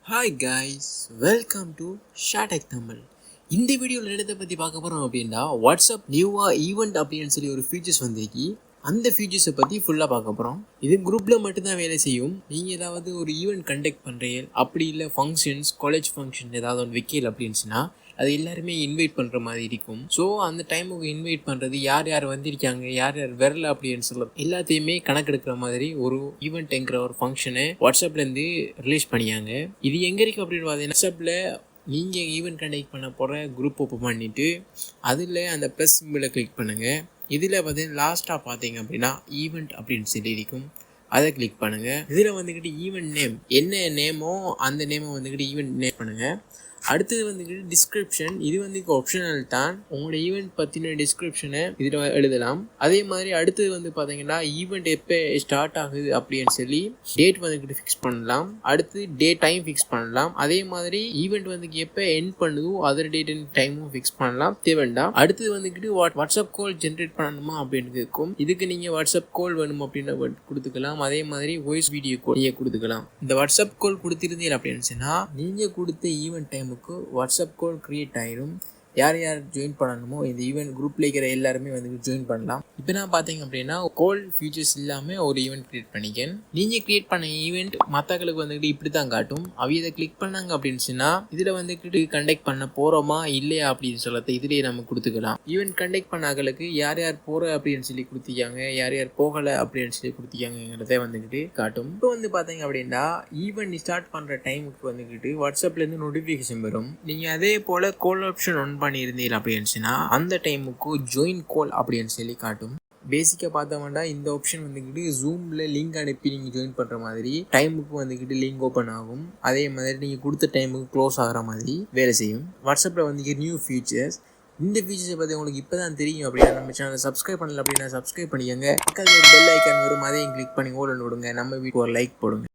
Hi guys, welcome to Shatech Tamil. இந்த வீடியோவில் எதை பற்றி பார்க்க போகிறோம் அப்படின்னா, வாட்ஸ்அப் நியூவாக ஈவெண்ட் அப்படின்னு சொல்லி ஒரு ஃபீச்சர்ஸ் வந்திருக்கு. அந்த ஃபீச்சர்ஸை பற்றி ஃபுல்லாக பார்க்க போகிறோம். இது குரூப்பில் மட்டும்தான் வேலை செய்யும். நீங்கள் ஏதாவது ஒரு ஈவெண்ட் கண்டக்ட் பண்ணுறீங்க, அப்படி இல்லை ஃபங்க்ஷன்ஸ், காலேஜ் ஃபங்க்ஷன் ஏதாவது ஒன்று வைக்கல அப்படின்னுச்சுன்னா அது எல்லாருமே இன்வைட் பண்ணுற மாதிரி இருக்கும். ஸோ அந்த டைமுக்கு இன்வைட் பண்ணுறது, யார் யார் வந்திருக்காங்க, யார் யார் வரல அப்படின்னு சொல்ல எல்லாத்தையுமே கணக்கெடுக்கிற மாதிரி ஒரு ஈவெண்ட்ங்கிற ஒரு ஃபங்க்ஷனை வாட்ஸ்அப்லேருந்து ரிலீஸ் பண்ணியாங்க. இது எங்கே இருக்குது அப்படின்னு பார்த்தீங்கன்னா, வாட்ஸ்அப்பில் நீங்கள் ஈவெண்ட் கண்டக்ட் பண்ண போகிற குரூப் ஓப்பன் பண்ணிவிட்டு அதில் அந்த ப்ளஸ் சிம்பிளை கிளிக் பண்ணுங்கள். இதில் பார்த்தீங்கன்னா லாஸ்ட்டாக பார்த்தீங்க அப்படின்னா ஈவெண்ட் அப்படின்னு சொல்லி இருக்கும். அதை கிளிக் பண்ணுங்கள். இதில் வந்துக்கிட்டு ஈவெண்ட் நேம் என்ன நேமோ அந்த நேமை வந்துக்கிட்டு ஈவெண்ட் நேம் பண்ணுங்கள். அடுத்தது வந்துக்கிட்டு டிஸ்கிரிப்ஷன், இது வந்து ஆப்ஷனல் தான். உங்களோட ஈவெண்ட் பற்றின டிஸ்கிரிப்ஷனை இதில் எழுதலாம். அதே மாதிரி அடுத்தது வந்து பார்த்தீங்கன்னா ஈவெண்ட் எப்போ ஸ்டார்ட் ஆகுது அப்படின்னு சொல்லி டேட் வந்துக்கிட்டு ஃபிக்ஸ் பண்ணலாம். அடுத்து டைம் ஃபிக்ஸ் பண்ணலாம். அதே மாதிரி ஈவெண்ட் வந்து எப்போ எண்ட் பண்ணுதோ அதர் டேட் அண்ட் டைமும் ஃபிக்ஸ் பண்ணலாம் தேவைண்டாம். அடுத்தது வந்துக்கிட்டு வாட்ஸ்அப் கால் ஜென்ரேட் பண்ணணுமா அப்படின்னு இருக்கும். இதுக்கு நீங்கள் வாட்ஸ்அப் கால் வேணும் அப்படின்னு கொடுத்துக்கலாம். அதே மாதிரி வாய்ஸ் வீடியோ கால் நீங்கள் கொடுத்துக்கலாம். இந்த வாட்ஸ்அப் கால் கொடுத்துருந்தீங்க அப்படின்னு சொன்னால் நீங்கள் கொடுத்த event time WhatsApp call create ஆயிடும். யார் யார் ஜாயின் பண்ணணுமோ இந்த ஈவெண்ட் குரூப்பில் இருக்கிற எல்லாருமே வந்து ஜாயின் பண்ணலாம். இப்போ நான் பார்த்தீங்க அப்படின்னா கால் ஃபீச்சர்ஸ் இல்லாமல் ஒரு ஈவெண்ட் கிரியேட் பண்ணிக்கேன். நீங்கள் கிரியேட் பண்ண ஈவெண்ட் மற்றவங்களுக்கு வந்துக்கிட்டு இப்படி தான் காட்டும். அவங்க இதை கிளிக் பண்ணாங்க அப்படின்னு சொன்னால் இதில் வந்துக்கிட்டு கண்டக்ட் பண்ண போகிறோமா இல்லையா அப்படின்னு சொல்லத்தை இதிலேயே நம்ம கொடுத்துக்கலாம். ஈவெண்ட் கண்டக்ட் பண்ணாங்களுக்கு யார் யார் போகிற அப்படின்னு சொல்லி கொடுத்திருக்காங்க, யார் யார் போகலை அப்படின்னு சொல்லி கொடுத்திருக்காங்கிறத வந்துக்கிட்டு காட்டும். இப்போ வந்து பார்த்தீங்க அப்படின்னா ஈவெண்ட் ஸ்டார்ட் பண்ணுற டைமுக்கு வந்துக்கிட்டு வாட்ஸ்அப்லேருந்து நோட்டிஃபிகேஷன் வரும். நீங்கள் அதே போல் கால் ஆப்ஷன் ஒன் பண்ணியிருந்தீங்க அப்படின்னுச்சுன்னா அந்த டைமுக்கு ஜாயின் கால் அப்படின்னு சொல்லி காட்டும். பேசிக்காக பார்த்தோம்னா இந்த ஆப்ஷன் வந்துக்கிட்டு ஜூமில் லிங்க் அனுப்பி நீங்கள் ஜாயின் பண்ணுற மாதிரி டைமுக்கு வந்துக்கிட்டு லிங்க் ஓப்பன் ஆகும். அதே மாதிரி நீங்கள் கொடுத்த டைமுக்கு க்ளோஸ் ஆகிற மாதிரி வேலை செய்யும். வாட்ஸ்அப்பில் வந்துக்கிட்டு நியூ ஃபீச்சர்ஸ். இந்த ஃபீச்சர்ஸை பற்றி உங்களுக்கு இப்போ தான் தெரியும் அப்படின்னா நம்ம சேனலை சப்ஸ்கிரைப் பண்ணல அப்படின்னா சப்ஸ்கிரைப் பண்ணிக்கோங்க. பக்கத்தில் ஒரு பெல் ஐக்கான் வரும், அதையும் கிளிக் பண்ணி ஓடன்னு விடுங்க. நம்ம வீட்டுக்கு ஒரு லைக் போடுங்க.